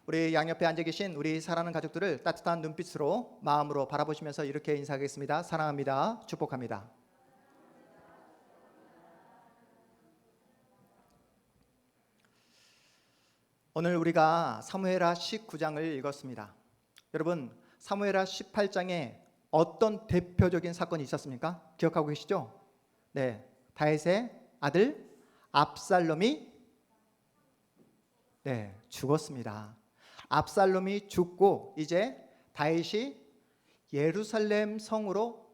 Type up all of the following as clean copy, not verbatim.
우리 양옆에 앉아 계신 우리 사랑하는 가족들을 따뜻한 눈빛으로 마음으로 바라보시면서 이렇게 인사하겠습니다. 사랑합니다. 축복합니다. 오늘 우리가 사무엘하 19장을 읽었습니다. 여러분, 사무엘하 18장에 어떤 대표적인 사건이 있었습니까? 기억하고 계시죠? 네, 다윗의 아들 압살롬이 죽었습니다. 압살롬이 죽고 이제 다윗이 예루살렘 성으로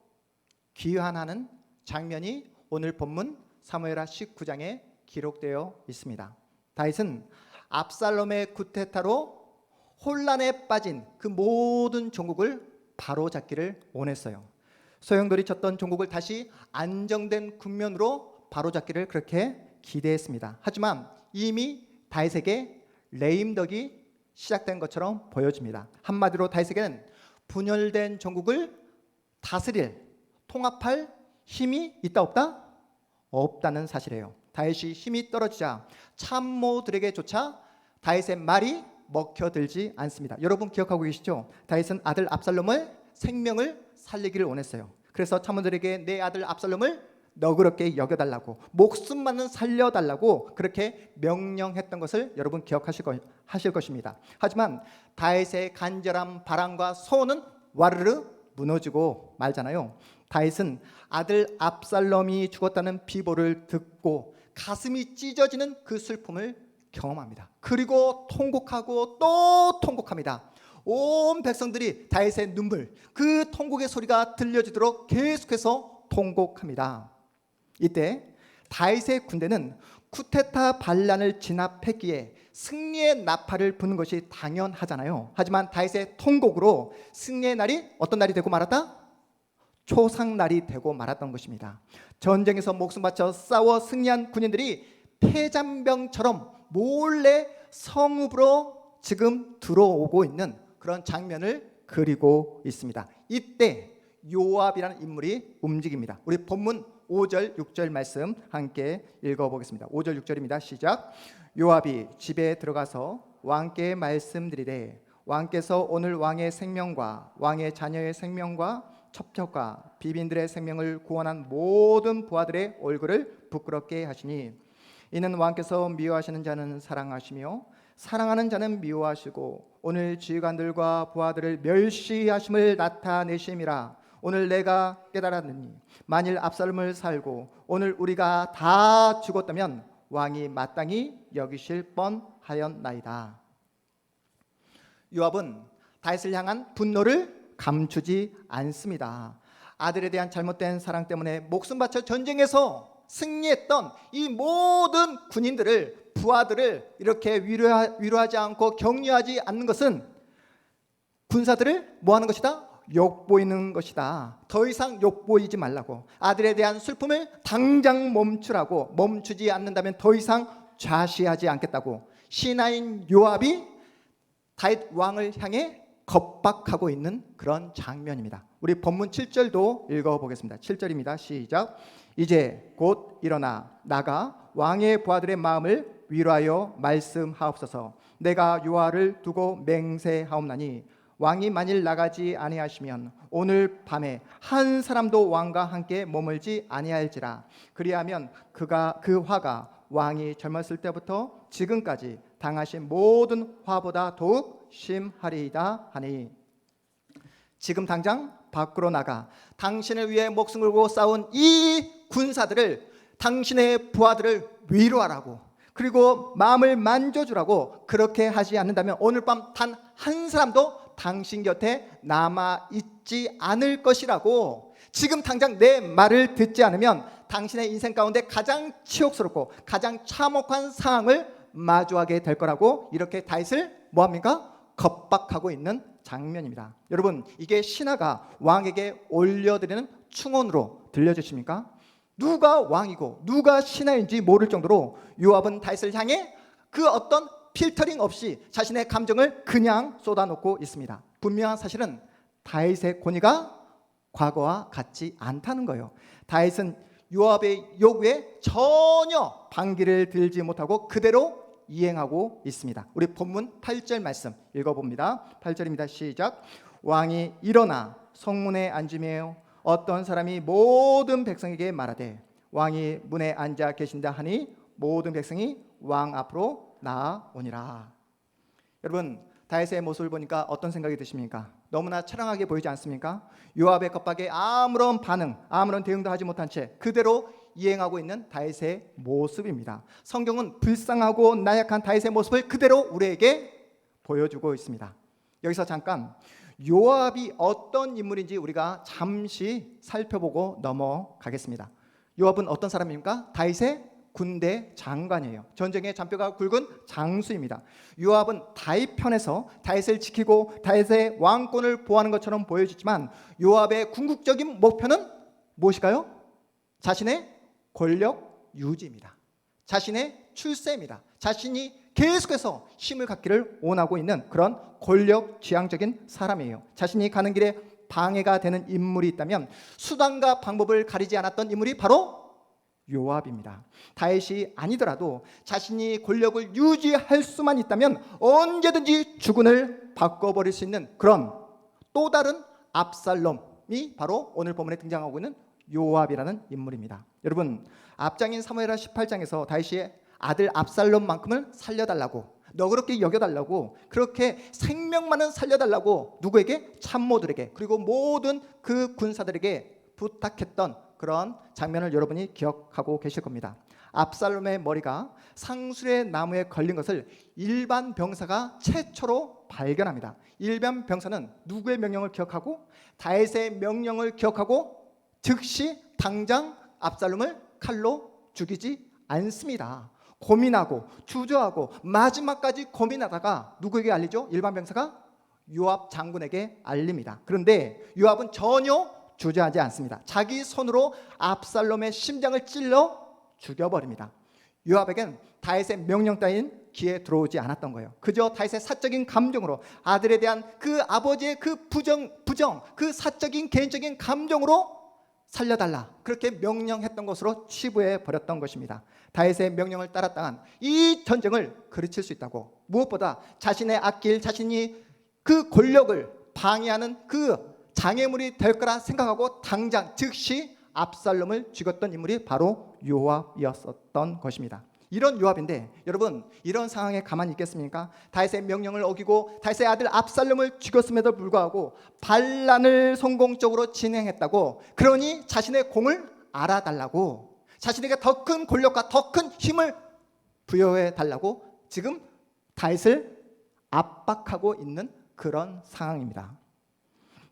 귀환하는 장면이 오늘 본문 사무엘하 19장에 기록되어 있습니다. 다윗은 압살롬의 쿠데타로 혼란에 빠진 그 모든 종국을 바로잡기를 원했어요. 소용돌이 쳤던 종국을 다시 안정된 국면으로 바로잡기를 그렇게 기대했습니다. 하지만 이미 다윗에게 레임덕이 시작된 것처럼 보여집니다. 한마디로 다윗에게는 분열된 종국을 다스릴, 통합할 힘이 있다 없다? 없다는 사실이에요. 다윗이 힘이 떨어지자 참모들에게조차 다윗의 말이 먹혀들지 않습니다. 여러분 기억하고 계시죠? 다윗은 아들 압살롬을 생명을 살리기를 원했어요. 그래서 참모들에게 내 아들 압살롬을 너그럽게 여겨달라고, 목숨만은 살려달라고 그렇게 명령했던 것을 여러분 기억하실 것입니다. 하지만 다윗의 간절한 바람과 소원은 와르르 무너지고 말잖아요. 다윗은 아들 압살롬이 죽었다는 비보를 듣고 가슴이 찢어지는 그 슬픔을 경험합니다. 그리고 통곡하고 또 통곡합니다. 온 백성들이 다윗의 눈물, 그 통곡의 소리가 들려지도록 계속해서 통곡합니다. 이때 다윗의 군대는 쿠데타 반란을 진압했기에 승리의 나팔을 부는 것이 당연하잖아요. 하지만 다윗의 통곡으로 승리의 날이 어떤 날이 되고 말았다? 초상날이 되고 말았던 것입니다. 전쟁에서 목숨 바쳐 싸워 승리한 군인들이 폐잔병처럼 몰래 성읍으로 지금 들어오고 있는 그런 장면을 그리고 있습니다. 이때 요압이라는 인물이 움직입니다. 우리 본문 5절 6절 말씀 함께 읽어보겠습니다. 5절 6절입니다. 시작. 요압이 집에 들어가서 왕께 말씀드리되 왕께서 오늘 왕의 생명과 왕의 자녀의 생명과 첩첩과 비빈들의 생명을 구원한 모든 부하들의 얼굴을 부끄럽게 하시니 이는 왕께서 미워하시는 자는 사랑하시며 사랑하는 자는 미워하시고 오늘 지휘관들과 부하들을 멸시하심을 나타내심이라. 오늘 내가 깨달았느니 만일 압살롬을 살고 오늘 우리가 다 죽었다면 왕이 마땅히 여기실 뻔하였나이다. 요압은 다윗을 향한 분노를 감추지 않습니다. 아들에 대한 잘못된 사랑 때문에 목숨 바쳐 전쟁에서 승리했던 이 모든 군인들을, 부하들을 이렇게 위로하지 않고 격려하지 않는 것은 군사들을 뭐 하는 것이다? 욕보이는 것이다. 더 이상 욕보이지 말라고, 아들에 대한 슬픔을 당장 멈추라고, 멈추지 않는다면 더 이상 좌시하지 않겠다고 신하인 요압이 다윗 왕을 향해 겁박하고 있는 그런 장면입니다. 우리 본문 7절도 읽어보겠습니다. 7절입니다. 시작. 이제 곧 일어나 나가 왕의 부하들의 마음을 위로하여 말씀하옵소서. 내가 요압을 두고 맹세하옵나니 왕이 만일 나가지 아니하시면 오늘 밤에 한 사람도 왕과 함께 머물지 아니할지라. 그리하면 그 화가 왕이 젊었을 때부터 지금까지 당하신 모든 화보다 더욱 심하리이다 하니. 지금 당장 밖으로 나가 당신을 위해 목숨 걸고 싸운 이 군사들을, 당신의 부하들을 위로하라고, 그리고 마음을 만져주라고. 그렇게 하지 않는다면 오늘 밤 단 한 사람도 당신 곁에 남아있지 않을 것이라고. 지금 당장 내 말을 듣지 않으면 당신의 인생 가운데 가장 치욕스럽고 가장 참혹한 상황을 마주하게 될 거라고 이렇게 다윗을 뭐합니까? 겁박하고 있는 장면입니다. 여러분, 이게 신하가 왕에게 올려드리는 충언으로 들려주십니까? 누가 왕이고 누가 신하인지 모를 정도로 요압은 다윗을 향해 그 어떤 필터링 없이 자신의 감정을 그냥 쏟아놓고 있습니다. 분명한 사실은 다윗의 권위가 과거와 같지 않다는 거예요. 다윗은 요압의 요구에 전혀 반기를 들지 못하고 그대로 이행하고 있습니다. 우리 본문 8절 말씀 읽어봅니다. 8절입니다. 시작. 왕이 일어나 성문에 앉으며 어떤 사람이 모든 백성에게 말하되 왕이 문에 앉아 계신다 하니 모든 백성이 왕 앞으로 나아오니라. 여러분, 다윗의 모습을 보니까 어떤 생각이 드십니까? 너무나 처량하게 보이지 않습니까? 요압의 겁박에 아무런 반응, 아무런 대응도 하지 못한 채 그대로 이행하고 있는 다윗의 모습입니다. 성경은 불쌍하고 나약한 다윗의 모습을 그대로 우리에게 보여주고 있습니다. 여기서 잠깐 요압이 어떤 인물인지 우리가 잠시 살펴보고 넘어가겠습니다. 요압은 어떤 사람입니까? 다윗의 군대 장관이에요. 전쟁의 잔뼈가 굵은 장수입니다. 요압은 다윗 편에서 다윗을 지키고 다윗의 왕권을 보호하는 것처럼 보여지지만 요압의 궁극적인 목표는 무엇일까요? 자신의 권력 유지입니다. 자신의 출세입니다. 자신이 계속해서 힘을 갖기를 원하고 있는 그런 권력 지향적인 사람이에요. 자신이 가는 길에 방해가 되는 인물이 있다면 수단과 방법을 가리지 않았던 인물이 바로 요압입니다. 다윗이 아니더라도 자신이 권력을 유지할 수만 있다면 언제든지 주군을 바꿔버릴 수 있는 그런 또 다른 압살롬이 바로 오늘 본문에 등장하고 있는 요압이라는 인물입니다. 여러분, 앞장인 사무엘하 18장에서 다윗이 아들 압살롬만큼을 살려달라고, 너그럽게 여겨달라고, 그렇게 생명만은 살려달라고 누구에게? 참모들에게, 그리고 모든 그 군사들에게 부탁했던 그런 장면을 여러분이 기억하고 계실 겁니다. 압살롬의 머리가 상술의 나무에 걸린 것을 일반 병사가 최초로 발견합니다. 일반 병사는 누구의 명령을 기억하고? 다윗의 명령을 기억하고 즉시 당장 압살롬을 칼로 죽이지 않습니다. 고민하고 주저하고 마지막까지 고민하다가 누구에게 알리죠? 일반 병사가 요압 장군에게 알립니다. 그런데 요압은 전혀 주저하지 않습니다. 자기 손으로 압살롬의 심장을 찔러 죽여버립니다. 요압에겐 다윗의 명령 따윈 귀에 들어오지 않았던 거예요. 그저 다윗의 사적인 감정으로, 아들에 대한 그 아버지의 그 부정, 그 사적인 개인적인 감정으로 살려달라, 그렇게 명령했던 것으로 치부해 버렸던 것입니다. 다윗의 명령을 따랐다간 이 전쟁을 그르칠 수 있다고, 무엇보다 자신의 앞길, 자신이 그 권력을 방해하는 그 장애물이 될 거라 생각하고 당장 즉시 압살롬을 죽였던 인물이 바로 요압이었던 것입니다. 이런 요압인데 여러분, 이런 상황에 가만히 있겠습니까? 다윗의 명령을 어기고 다윗의 아들 압살롬을 죽였음에도 불구하고 반란을 성공적으로 진행했다고, 그러니 자신의 공을 알아달라고, 자신에게 더 큰 권력과 더 큰 힘을 부여해 달라고 지금 다윗을 압박하고 있는 그런 상황입니다.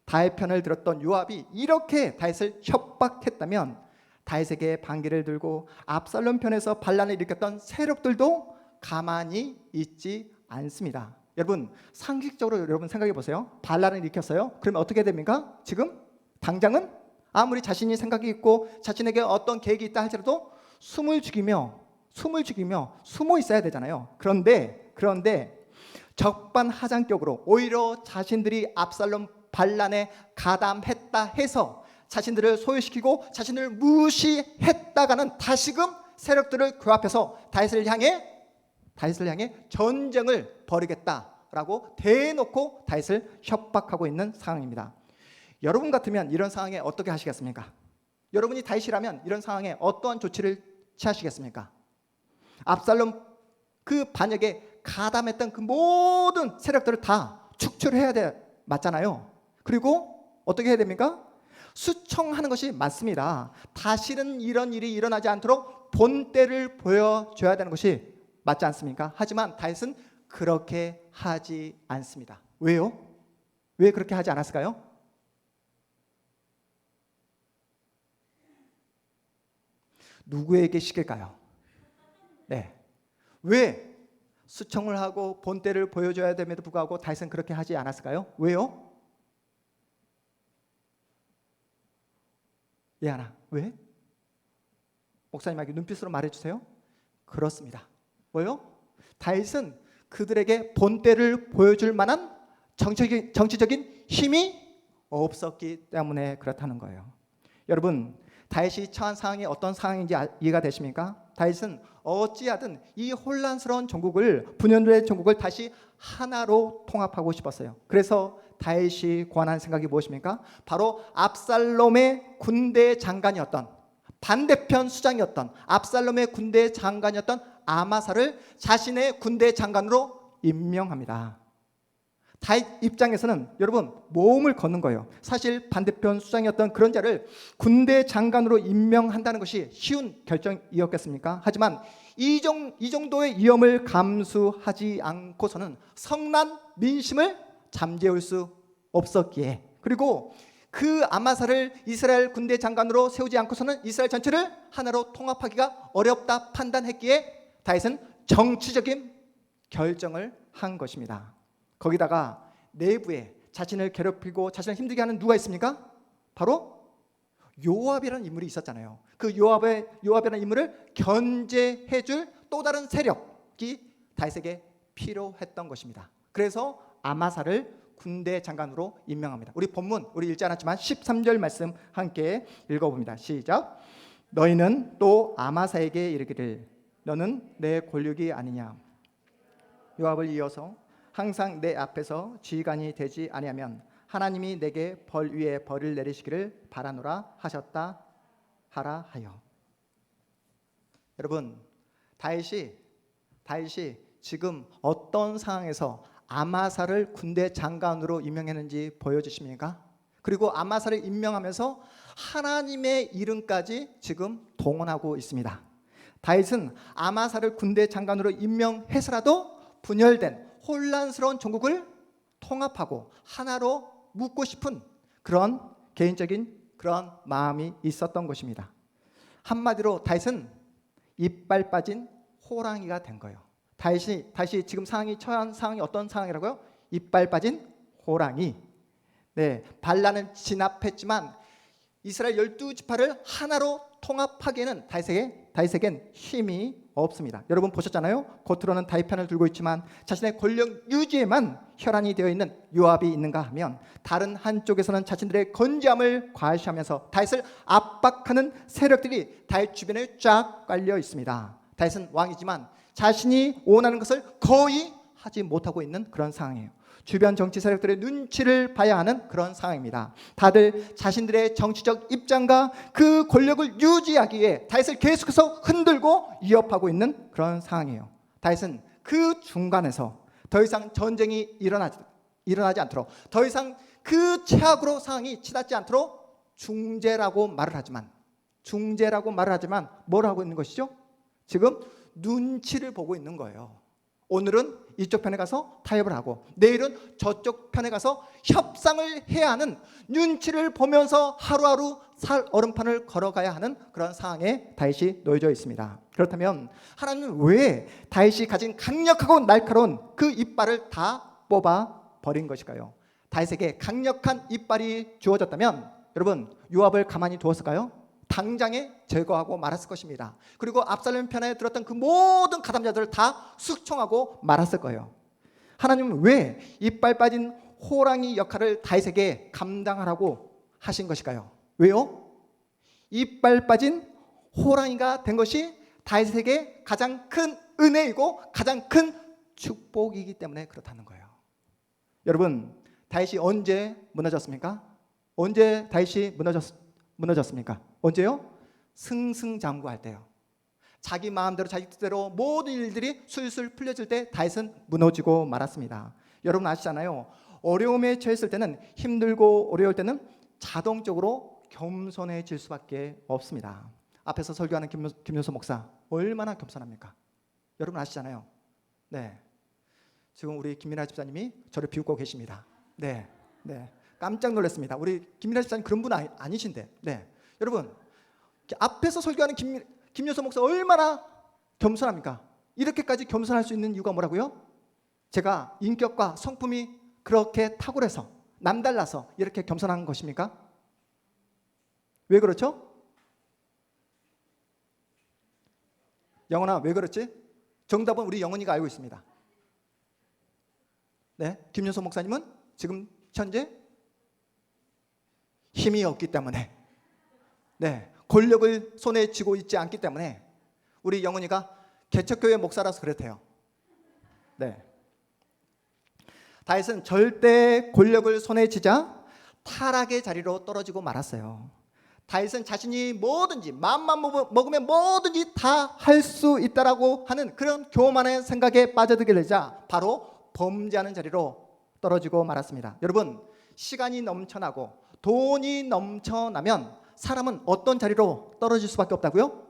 다윗 편을 들었던 요압이 이렇게 다윗을 협박했다면 다윗에게 반기를 들고 압살롬 편에서 반란을 일으켰던 세력들도 가만히 있지 않습니다. 여러분, 상식적으로 여러분 생각해 보세요. 반란을 일으켰어요. 그러면 어떻게 됩니까? 지금 당장은 아무리 자신이 생각이 있고 자신에게 어떤 계획이 있다 할지라도 숨을 죽이며 숨어 있어야 되잖아요. 그런데 적반하장격으로 오히려 자신들이 압살롬 반란에 가담했다 해서 자신들을 소외시키고 자신을 무시했다가는 다시금 세력들을 규합해서 다윗을 향해 전쟁을 벌이겠다라고 대놓고 다윗을 협박하고 있는 상황입니다. 여러분 같으면 이런 상황에 어떻게 하시겠습니까? 여러분이 다윗이라면 이런 상황에 어떠한 조치를 취하시겠습니까? 압살롬 그 반역에 가담했던 그 모든 세력들을 다 축출해야 맞잖아요. 그리고 어떻게 해야 됩니까? 수청하는 것이 맞습니다. 다시는 이런 일이 일어나지 않도록 본때를 보여줘야 되는 것이 맞지 않습니까? 하지만 다윗은 그렇게 하지 않습니다. 왜요? 왜 그렇게 하지 않았을까요? 누구에게 시킬까요? 네. 왜 수청을 하고 본때를 보여줘야 됨에도 불구하고 다윗은 그렇게 하지 않았을까요? 왜요? 예하나, 왜? 목사님에게 눈빛으로 말해주세요. 그렇습니다. 뭐요? 다윗은 그들에게 본때를 보여줄 만한 정치적인 힘이 없었기 때문에 그렇다는 거예요. 여러분, 다윗이 처한 상황이 어떤 상황인지 이해가 되십니까? 다윗은 어찌하든 이 혼란스러운 전국을 분열된 전국을 다시 하나로 통합하고 싶었어요. 그래서 다윗이 고안한 생각이 무엇입니까? 바로 압살롬의 군대 장관이었던, 반대편 수장이었던 압살롬의 군대 장관이었던 아마사를 자신의 군대 장관으로 임명합니다. 다윗 입장에서는 여러분 모험을 거는 거예요. 사실 반대편 수장이었던 그런 자를 군대 장관으로 임명한다는 것이 쉬운 결정이었겠습니까? 하지만 이 정도의 위험을 감수하지 않고서는 성난 민심을 잠재울 수 없었기에, 그리고 그 아마사를 이스라엘 군대 장관으로 세우지 않고서는 이스라엘 전체를 하나로 통합하기가 어렵다 판단했기에 다윗은 정치적인 결정을 한 것입니다. 거기다가 내부에 자신을 괴롭히고 자신을 힘들게 하는 누가 있습니까? 바로 요압이라는 인물이 있었잖아요. 그 요압이라는 인물을 견제해줄 또 다른 세력이 다윗에게 필요했던 것입니다. 그래서 아마사를 군대 장관으로 임명합니다. 우리 본문 우리 읽지 않았지만 13절 말씀 함께 읽어봅니다. 시작. 너희는 또 아마사에게 이르기를 너는 내 권력이 아니냐. 요압을 이어서 항상 내 앞에서 지휘관이 되지 아니하면 하나님이 내게 벌 위에 벌을 내리시기를 바라노라 하셨다 하라 하여. 여러분 다윗이 지금 어떤 상황에서 아마사를 군대 장관으로 임명했는지 보여주십니까? 그리고 아마사를 임명하면서 하나님의 이름까지 지금 동원하고 있습니다. 다윗은 아마사를 군대 장관으로 임명해서라도 분열된 혼란스러운 전국을 통합하고 하나로 묶고 싶은 그런 개인적인 그런 마음이 있었던 것입니다. 한마디로 다윗은 이빨 빠진 호랑이가 된 거예요. 다시 지금 처한 상황이 어떤 상황이라고요? 이빨 빠진 호랑이. 네, 발라는 진압했지만 이스라엘 12지파를 하나로 통합하기에는 다윗에겐 힘이 없습니다. 여러분 보셨잖아요. 겉으로는 다윗 편을 들고 있지만 자신의 권력 유지에만 혈안이 되어 있는 요압이 있는가 하면 다른 한쪽에서는 자신들의 건재함을 과시하면서 다윗을 압박하는 세력들이 다윗 주변에 쫙 깔려 있습니다. 다윗은 왕이지만 자신이 원하는 것을 거의 하지 못하고 있는 그런 상황이에요. 주변 정치 세력들의 눈치를 봐야 하는 그런 상황입니다. 다들 자신들의 정치적 입장과 그 권력을 유지하기 위해 다윗을 계속해서 흔들고 위협하고 있는 그런 상황이에요. 다윗은 그 중간에서 더 이상 전쟁이 일어나지 않도록, 더 이상 그 최악으로 상황이 치닫지 않도록 중재라고 말을 하지만 뭘 하고 있는 것이죠? 지금 눈치를 보고 있는 거예요. 오늘은 이쪽 편에 가서 타협을 하고 내일은 저쪽 편에 가서 협상을 해야 하는, 눈치를 보면서 하루하루 살 얼음판을 걸어가야 하는 그런 상황에 다윗이 놓여져 있습니다. 그렇다면 하나님은 왜 다윗이 가진 강력하고 날카로운 그 이빨을 다 뽑아 버린 것일까요? 다윗에게 강력한 이빨이 주어졌다면 여러분 요압을 가만히 두었을까요? 당장에 제거하고 말았을 것입니다. 그리고 압살롬 편에 들었던 그 모든 가담자들을 다 숙청하고 말았을 거예요. 하나님은 왜 이빨 빠진 호랑이 역할을 다윗에게 감당하라고 하신 것일까요? 왜요? 이빨 빠진 호랑이가 된 것이 다윗에게 가장 큰 은혜이고 가장 큰 축복이기 때문에 그렇다는 거예요. 여러분 다윗이 언제 무너졌습니까? 언제 다윗이 무너졌습니까? 언제요? 승승장구할 때요. 자기 마음대로 자기 뜻대로 모든 일들이 술술 풀려질 때 다윗은 무너지고 말았습니다. 여러분 아시잖아요. 어려움에 처했을 때는, 힘들고 어려울 때는 자동적으로 겸손해질 수밖에 없습니다. 앞에서 설교하는 김효소 목사 얼마나 겸손합니까? 여러분 아시잖아요. 네, 지금 우리 김민아 집사님이 저를 비웃고 계십니다. 네. 깜짝 놀랐습니다. 우리 김민아 집사님 그런 분 아니신데. 네. 여러분 앞에서 설교하는 김효소 목사 얼마나 겸손합니까? 이렇게까지 겸손할 수 있는 이유가 뭐라고요? 제가 인격과 성품이 그렇게 탁월해서 남달라서 이렇게 겸손한 것입니까? 왜 그렇죠? 영원아 왜 그렇지? 정답은 우리 영원이가 알고 있습니다. 네, 김효소 목사님은 지금 현재 힘이 없기 때문에, 네, 권력을 손에 쥐고 있지 않기 때문에 우리 영훈이가 개척교회 목사라서 그렇대요. 네. 다윗은 절대 권력을 손에 쥐자 타락의 자리로 떨어지고 말았어요. 다윗은 자신이 뭐든지 마음만 먹으면 뭐든지 다 할 수 있다라고 하는 그런 교만의 생각에 빠져들게 되자 바로 범죄하는 자리로 떨어지고 말았습니다. 여러분, 시간이 넘쳐나고 돈이 넘쳐나면 사람은 어떤 자리로 떨어질 수밖에 없다고요?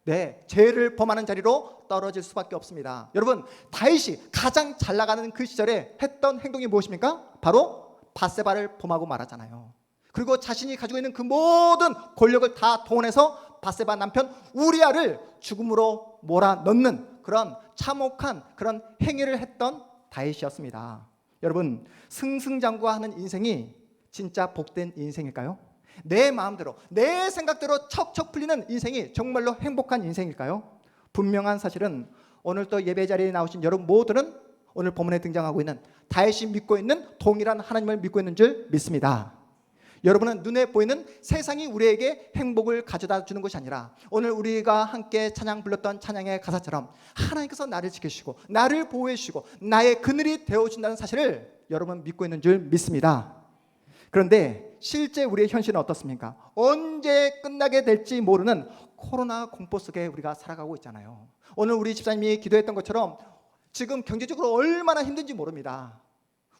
네, 죄를 범하는 자리로 떨어질 수밖에 없습니다. 여러분, 다윗이 가장 잘 나가는 그 시절에 했던 행동이 무엇입니까? 바로 밧세바를 범하고 말았잖아요. 그리고 자신이 가지고 있는 그 모든 권력을 다 동원해서 밧세바 남편 우리아를 죽음으로 몰아넣는 그런 참혹한 그런 행위를 했던 다윗이었습니다. 여러분, 승승장구하는 인생이 진짜 복된 인생일까요? 내 마음대로 내 생각대로 척척 풀리는 인생이 정말로 행복한 인생일까요? 분명한 사실은 오늘 또 예배 자리에 나오신 여러분 모두는 오늘 본문에 등장하고 있는 다윗이 믿고 있는 동일한 하나님을 믿고 있는 줄 믿습니다. 여러분은 눈에 보이는 세상이 우리에게 행복을 가져다 주는 것이 아니라 오늘 우리가 함께 찬양 불렀던 찬양의 가사처럼 하나님께서 나를 지켜주시고 나를 보호해 주시고 나의 그늘이 되어준다는 사실을 여러분 믿고 있는 줄 믿습니다. 그런데 실제 우리의 현실은 어떻습니까? 언제 끝나게 될지 모르는 코로나 공포 속에 우리가 살아가고 있잖아요. 오늘 우리 집사님이 기도했던 것처럼 지금 경제적으로 얼마나 힘든지 모릅니다.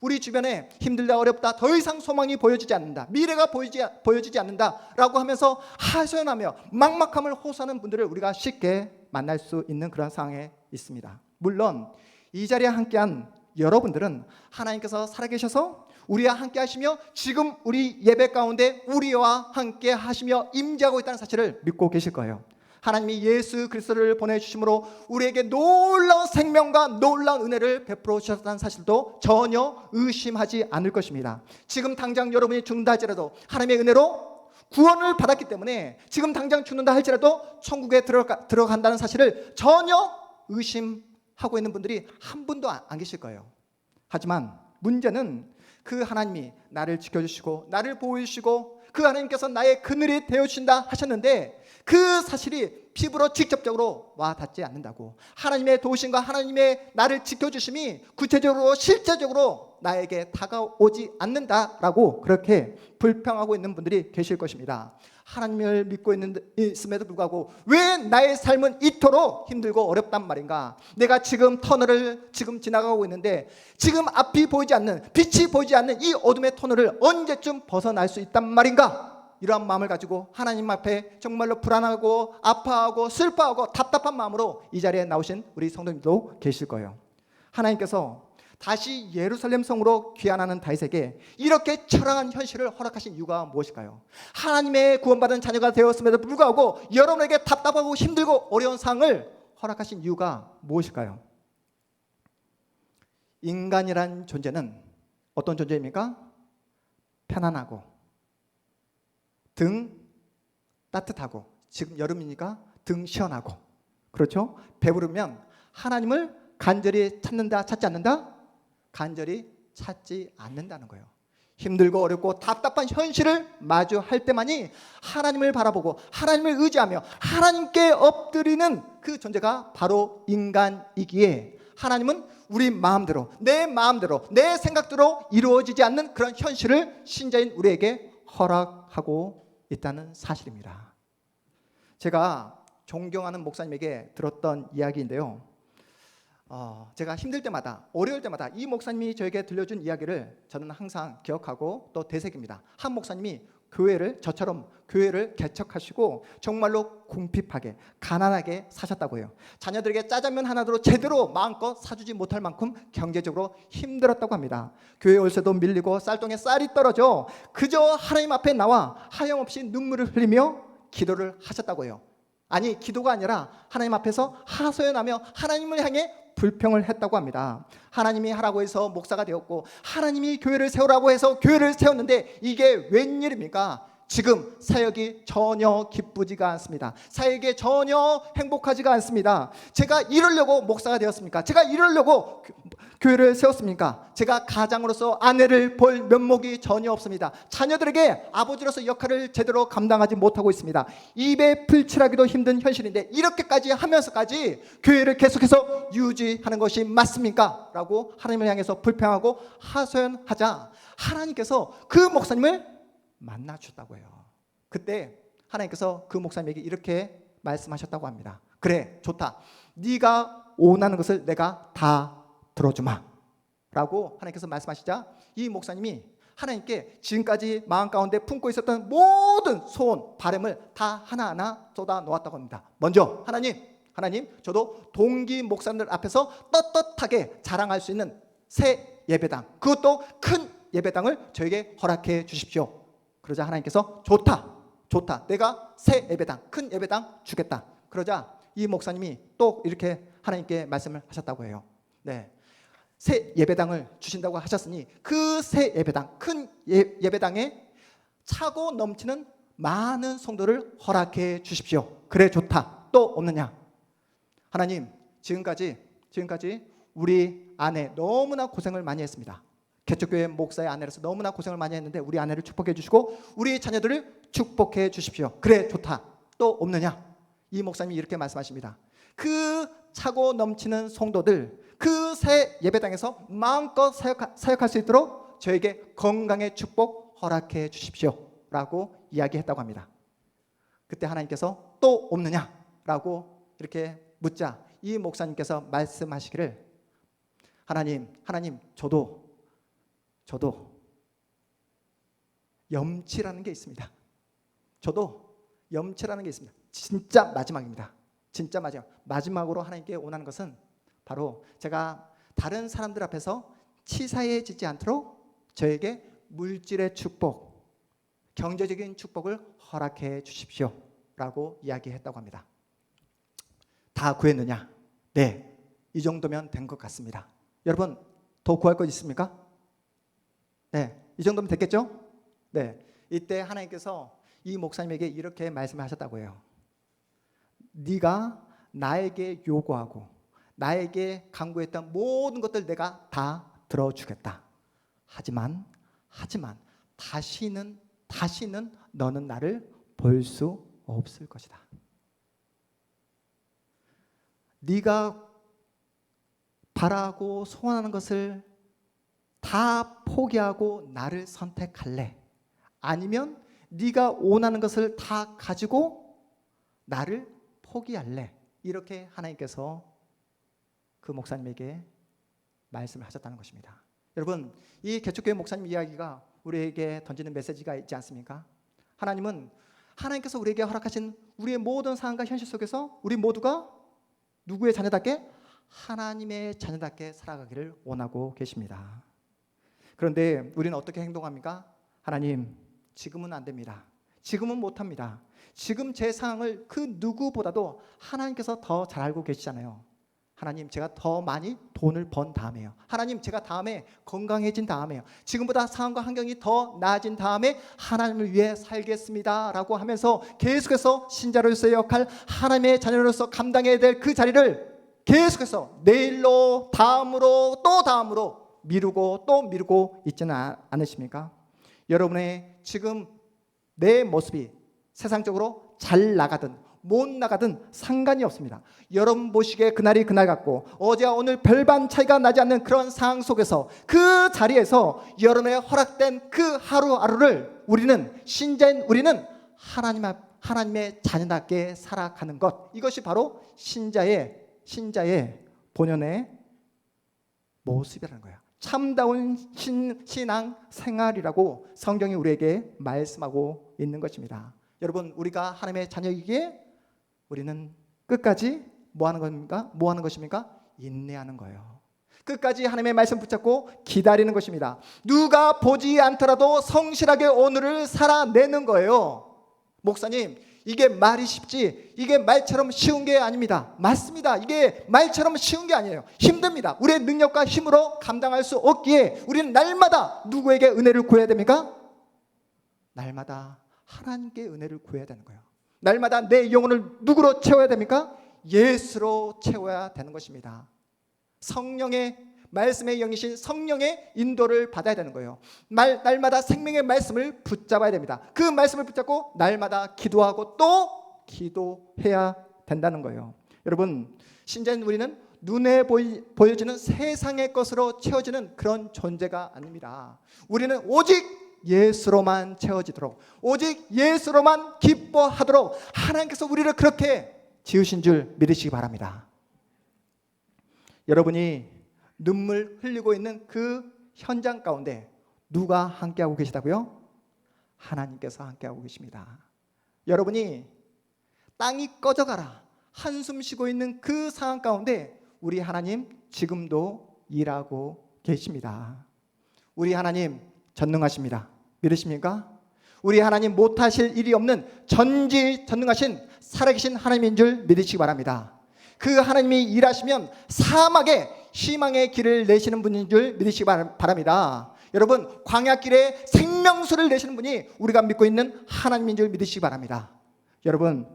우리 주변에 힘들다 어렵다 더 이상 소망이 보여지지 않는다 미래가 보여지지 않는다라고 하면서 하소연하며 막막함을 호소하는 분들을 우리가 쉽게 만날 수 있는 그런 상황에 있습니다. 물론 이 자리에 함께한 여러분들은 하나님께서 살아계셔서 우리와 함께 하시며 지금 우리 예배 가운데 우리와 함께 하시며 임재하고 있다는 사실을 믿고 계실 거예요. 하나님이 예수 그리스도를 보내주심으로 우리에게 놀라운 생명과 놀라운 은혜를 베풀어 주셨다는 사실도 전혀 의심하지 않을 것입니다. 지금 당장 여러분이 죽는다 할지라도 하나님의 은혜로 구원을 받았기 때문에 지금 당장 죽는다 할지라도 천국에 들어간다는 사실을 전혀 의심하고 있는 분들이 한 분도 안 계실 거예요. 하지만 문제는 그 하나님이 나를 지켜주시고 나를 보호해주시고 그 하나님께서 나의 그늘이 되어주신다 하셨는데 그 사실이 피부로 직접적으로 와 닿지 않는다고. 하나님의 도우심과 하나님의 나를 지켜주심이 구체적으로 실제적으로 나에게 다가오지 않는다라고 그렇게 불평하고 있는 분들이 계실 것입니다. 하나님을 믿고 있음에도 불구하고 왜 나의 삶은 이토록 힘들고 어렵단 말인가? 내가 지금 터널을 지금 지나가고 있는데 지금 앞이 보이지 않는 빛이 보이지 않는 이 어둠의 터널을 언제쯤 벗어날 수 있단 말인가? 이러한 마음을 가지고 하나님 앞에 정말로 불안하고 아파하고 슬퍼하고 답답한 마음으로 이 자리에 나오신 우리 성도님도 계실 거예요. 하나님께서 다시 예루살렘 성으로 귀환하는 다윗에게 이렇게 처량한 현실을 허락하신 이유가 무엇일까요? 하나님의 구원받은 자녀가 되었음에도 불구하고 여러분에게 답답하고 힘들고 어려운 상황을 허락하신 이유가 무엇일까요? 인간이란 존재는 어떤 존재입니까? 편안하고 등 따뜻하고 지금 여름이니까 등 시원하고 그렇죠? 배부르면 하나님을 간절히 찾지 않는다? 간절히 찾지 않는다는 거예요. 힘들고 어렵고 답답한 현실을 마주할 때만이 하나님을 바라보고 하나님을 의지하며 하나님께 엎드리는 그 존재가 바로 인간이기에 하나님은 우리 마음대로 내 생각대로 이루어지지 않는 그런 현실을 신자인 우리에게 허락하고 있다는 사실입니다. 제가 존경하는 목사님에게 들었던 이야기인데요. 제가 힘들 때마다 어려울 때마다 이 목사님이 저에게 들려준 이야기를 저는 항상 기억하고 또 되새깁니다. 한 목사님이 저처럼 교회를 개척하시고 정말로 궁핍하게 가난하게 사셨다고 해요. 자녀들에게 짜장면 하나도 제대로 마음껏 사주지 못할 만큼 경제적으로 힘들었다고 합니다. 교회 월세도 밀리고 쌀통에 쌀이 떨어져 그저 하나님 앞에 나와 하염없이 눈물을 흘리며 기도를 하셨다고 해요. 아니, 기도가 아니라 하나님 앞에서 하소연하며 하나님을 향해 불평을 했다고 합니다. 하나님이 하라고 해서 목사가 되었고 하나님이 교회를 세우라고 해서 교회를 세웠는데 이게 웬일입니까? 지금 사역이 전혀 기쁘지가 않습니다. 사역이 전혀 행복하지가 않습니다. 제가 이러려고 목사가 되었습니까? 제가 이러려고 교회를 세웠습니까? 제가 가장으로서 아내를 볼 면목이 전혀 없습니다. 자녀들에게 아버지로서 역할을 제대로 감당하지 못하고 있습니다. 입에 풀칠하기도 힘든 현실인데 이렇게까지 하면서까지 교회를 계속해서 유지하는 것이 맞습니까? 라고 하나님을 향해서 불평하고 하소연하자 하나님께서 그 목사님을 만나 주셨다고 해요. 그때 하나님께서 그 목사님에게 이렇게 말씀하셨다고 합니다. 그래, 좋다. 네가 원하는 것을 내가 다 들어주마 라고 하나님께서 말씀하시자 이 목사님이 하나님께 지금까지 마음 가운데 품고 있었던 모든 소원, 바람을 다 하나하나 쏟아 놓았다고 합니다. 먼저 하나님 저도 동기 목사님들 앞에서 떳떳하게 자랑할 수 있는 새 예배당, 그것도 큰 예배당을 저에게 허락해 주십시오. 그러자 하나님께서 좋다 내가 새 예배당, 큰 예배당 주겠다. 그러자 이 목사님이 또 이렇게 하나님께 말씀을 하셨다고 해요. 네, 새 예배당을 주신다고 하셨으니 그 새 예배당, 큰 예배당에 차고 넘치는 많은 성도를 허락해 주십시오. 그래, 좋다. 또 없느냐? 하나님, 지금까지 우리 아내 너무나 고생을 많이 했습니다. 개척교회 목사의 아내로서 너무나 고생을 많이 했는데 우리 아내를 축복해 주시고 우리 자녀들을 축복해 주십시오. 그래, 좋다. 또 없느냐? 이 목사님이 이렇게 말씀하십니다. 그 차고 넘치는 성도들, 그 새 예배당에서 마음껏 사역할 수 있도록 저에게 건강의 축복 허락해 주십시오 라고 이야기했다고 합니다. 그때 하나님께서 또 없느냐? 라고 이렇게 묻자 이 목사님께서 말씀하시기를 하나님 저도 염치라는 게 있습니다. 저도 염치라는 게 있습니다. 진짜 마지막입니다. 진짜 마지막으로 하나님께 원하는 것은 바로 제가 다른 사람들 앞에서 치사해지지 않도록 저에게 물질의 축복, 경제적인 축복을 허락해 주십시오 라고 이야기했다고 합니다. 다 구했느냐? 네, 이 정도면 된 것 같습니다. 여러분, 더 구할 것 있습니까? 네, 이 정도면 됐겠죠? 네, 이때 하나님께서 이 목사님에게 이렇게 말씀하셨다고 해요. 네가 나에게 요구하고 나에게 간구했던 모든 것들 내가 다 들어주겠다. 하지만 다시는 너는 나를 볼 수 없을 것이다. 네가 바라고 소원하는 것을 다 포기하고 나를 선택할래? 아니면 네가 원하는 것을 다 가지고 나를 포기할래? 이렇게 하나님께서 그 목사님에게 말씀을 하셨다는 것입니다. 여러분, 이 개척교회 목사님 이야기가 우리에게 던지는 메시지가 있지 않습니까? 하나님께서 우리에게 허락하신 우리의 모든 상황과 현실 속에서 우리 모두가 누구의 자녀답게? 하나님의 자녀답게 살아가기를 원하고 계십니다. 그런데 우리는 어떻게 행동합니까? 하나님, 지금은 안 됩니다. 지금은 못합니다. 지금 제 상황을 그 누구보다도 하나님께서 더 잘 알고 계시잖아요. 하나님, 제가 더 많이 돈을 번 다음에요. 하나님, 제가 다음에 건강해진 다음에요. 지금보다 상황과 환경이 더 나아진 다음에 하나님을 위해 살겠습니다 라고 하면서 계속해서 신자로서의 역할, 하나님의 자녀로서 감당해야 될 그 자리를 계속해서 내일로, 다음으로, 또 다음으로 미루고 또 미루고 있지는 않으십니까? 여러분의 지금 내 모습이 세상적으로 잘 나가든 못 나가든 상관이 없습니다. 여러분 보시기에 그날이 그날 같고 어제와 오늘 별반 차이가 나지 않는 그런 상황 속에서 그 자리에서 여러분의 허락된 그 하루하루를 신자인 우리는 하나님의 자녀답게 살아가는 것, 이것이 바로 신자의 본연의 모습이라는 거예요. 참다운 신앙 생활이라고 성경이 우리에게 말씀하고 있는 것입니다. 여러분, 우리가 하나님의 자녀이기에 우리는 끝까지 뭐 하는 것입니까? 인내하는 거예요. 끝까지 하나님의 말씀 붙잡고 기다리는 것입니다. 누가 보지 않더라도 성실하게 오늘을 살아내는 거예요. 목사님, 이게 말이 쉽지, 이게 말처럼 쉬운 게 아닙니다. 맞습니다. 이게 말처럼 쉬운 게 아니에요. 힘듭니다. 우리의 능력과 힘으로 감당할 수 없기에 우리는 날마다 누구에게 은혜를 구해야 됩니까? 날마다 하나님께 은혜를 구해야 되는 거예요. 날마다 내 영혼을 누구로 채워야 됩니까? 예수로 채워야 되는 것입니다. 성령의 말씀의 영이신 성령의 인도를 받아야 되는 거예요. 날마다 생명의 말씀을 붙잡아야 됩니다. 그 말씀을 붙잡고 날마다 기도하고 또 기도해야 된다는 거예요. 여러분, 신자인 우리는 눈에 보여지는 세상의 것으로 채워지는 그런 존재가 아닙니다. 우리는 오직 예수로만 채워지도록, 오직 예수로만 기뻐하도록 하나님께서 우리를 그렇게 지으신 줄 믿으시기 바랍니다. 여러분이 눈물 흘리고 있는 그 현장 가운데 누가 함께하고 계시다고요? 하나님께서 함께하고 계십니다. 여러분이 땅이 꺼져가라 한숨 쉬고 있는 그 상황 가운데 우리 하나님 지금도 일하고 계십니다. 우리 하나님 전능하십니다. 믿으십니까? 우리 하나님 못하실 일이 없는 전지전능하신 살아계신 하나님인 줄 믿으시기 바랍니다. 그 하나님이 일하시면 사막에 희망의 길을 내시는 분인 줄 믿으시기 바랍니다. 여러분, 광야길에 생명수를 내시는 분이 우리가 믿고 있는 하나님인 줄 믿으시기 바랍니다. 여러분,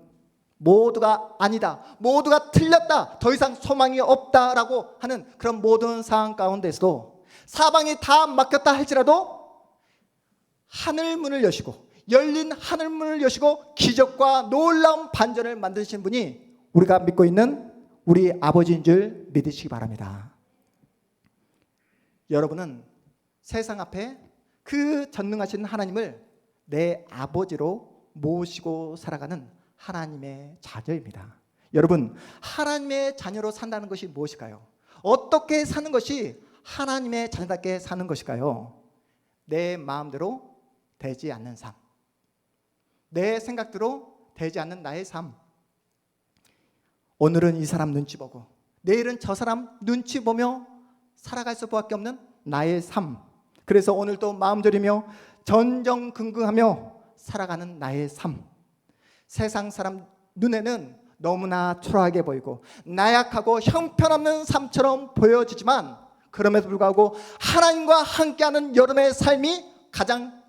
모두가 아니다, 모두가 틀렸다, 더 이상 소망이 없다라고 하는 그런 모든 상황 가운데서도 사방이 다 막혔다 할지라도 하늘문을 여시고 열린 하늘문을 여시고 기적과 놀라운 반전을 만드신 분이 우리가 믿고 있는 우리 아버지인 줄 믿으시기 바랍니다. 여러분은 세상 앞에 그 전능하신 하나님을 내 아버지로 모시고 살아가는 하나님의 자녀입니다. 여러분, 하나님의 자녀로 산다는 것이 무엇일까요? 어떻게 사는 것이 하나님의 자녀답게 사는 것일까요? 내 마음대로 되지 않는 삶, 내 생각대로 되지 않는 나의 삶. 오늘은 이 사람 눈치 보고 내일은 저 사람 눈치 보며 살아갈 수밖에 없는 나의 삶. 그래서 오늘도 마음 졸이며 전전긍긍하며 살아가는 나의 삶. 세상 사람 눈에는 너무나 초라하게 보이고 나약하고 형편없는 삶처럼 보여지지만 그럼에도 불구하고 하나님과 함께하는 여러분의 삶이 가장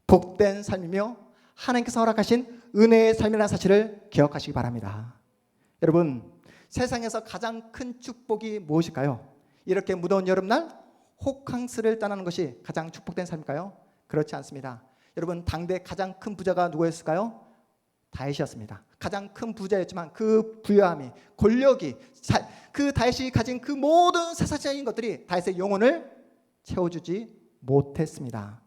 복된 삶이며 하나님께서 허락하신 은혜의 삶이라는 사실을 기억하시기 바랍니다. 여러분, 세상에서 가장 큰 축복이 무엇일까요? 이렇게 무더운 여름날 호캉스를 떠나는 것이 가장 축복된 삶일까요? 그렇지 않습니다. 여러분, 당대 가장 큰 부자가 누구였을까요? 다윗이었습니다. 가장 큰 부자였지만 그 부유함이, 권력이, 그 다윗이 가진 그 모든 세상적인 것들이 다윗의 영혼을 채워주지 못했습니다.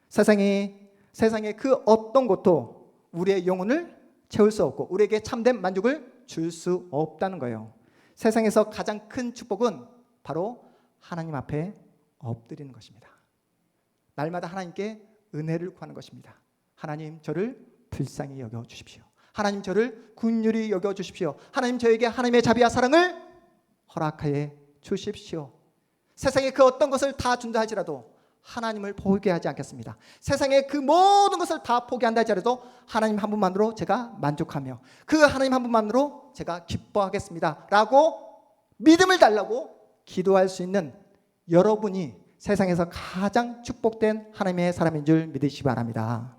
세상의 그 어떤 것도 우리의 영혼을 채울 수 없고 우리에게 참된 만족을 줄 수 없다는 거예요. 세상에서 가장 큰 축복은 바로 하나님 앞에 엎드리는 것입니다. 날마다 하나님께 은혜를 구하는 것입니다. 하나님, 저를 불쌍히 여겨주십시오. 하나님, 저를 긍휼히 여겨주십시오. 하나님, 저에게 하나님의 자비와 사랑을 허락하여 주십시오. 세상에 그 어떤 것을 다 준다 할지라도 하나님을 포기하지 않겠습니다. 세상의 그 모든 것을 다 포기한다 할지라도 하나님 한 분만으로 제가 만족하며 그 하나님 한 분만으로 제가 기뻐하겠습니다 라고 믿음을 달라고 기도할 수 있는 여러분이 세상에서 가장 축복된 하나님의 사람인 줄 믿으시기 바랍니다.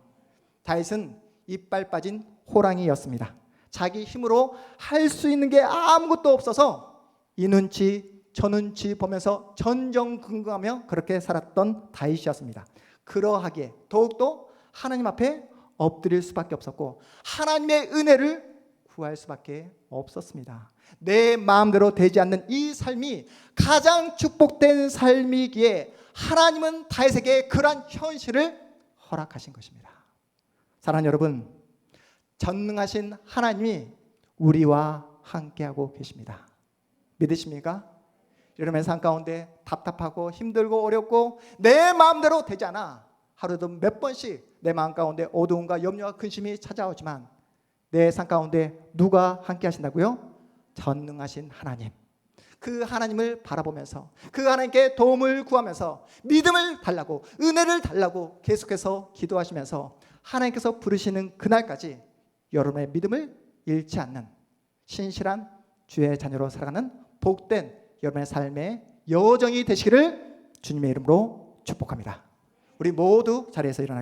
다윗은 이빨 빠진 호랑이였습니다. 자기 힘으로 할 수 있는 게 아무것도 없어서 이 눈치 저 눈치 보면서 전전긍긍하며 그렇게 살았던 다윗이었습니다. 그러하기에 더욱더 하나님 앞에 엎드릴 수밖에 없었고 하나님의 은혜를 구할 수밖에 없었습니다. 내 마음대로 되지 않는 이 삶이 가장 축복된 삶이기에 하나님은 다윗에게 그러한 현실을 허락하신 것입니다. 사랑하는 여러분, 전능하신 하나님이 우리와 함께하고 계십니다. 믿으십니까? 여러분의 삶 가운데 답답하고 힘들고 어렵고 내 마음대로 되지 않아 하루도 몇 번씩 내 마음 가운데 어두움과 염려와 근심이 찾아오지만 내 삶 가운데 누가 함께 하신다고요? 전능하신 하나님. 그 하나님을 바라보면서 그 하나님께 도움을 구하면서 믿음을 달라고 은혜를 달라고 계속해서 기도하시면서 하나님께서 부르시는 그날까지 여러분의 믿음을 잃지 않는 신실한 주의 자녀로 살아가는 복된 여러분의 삶의 여정이 되시기를 주님의 이름으로 축복합니다. 우리 모두 자리에서 일어나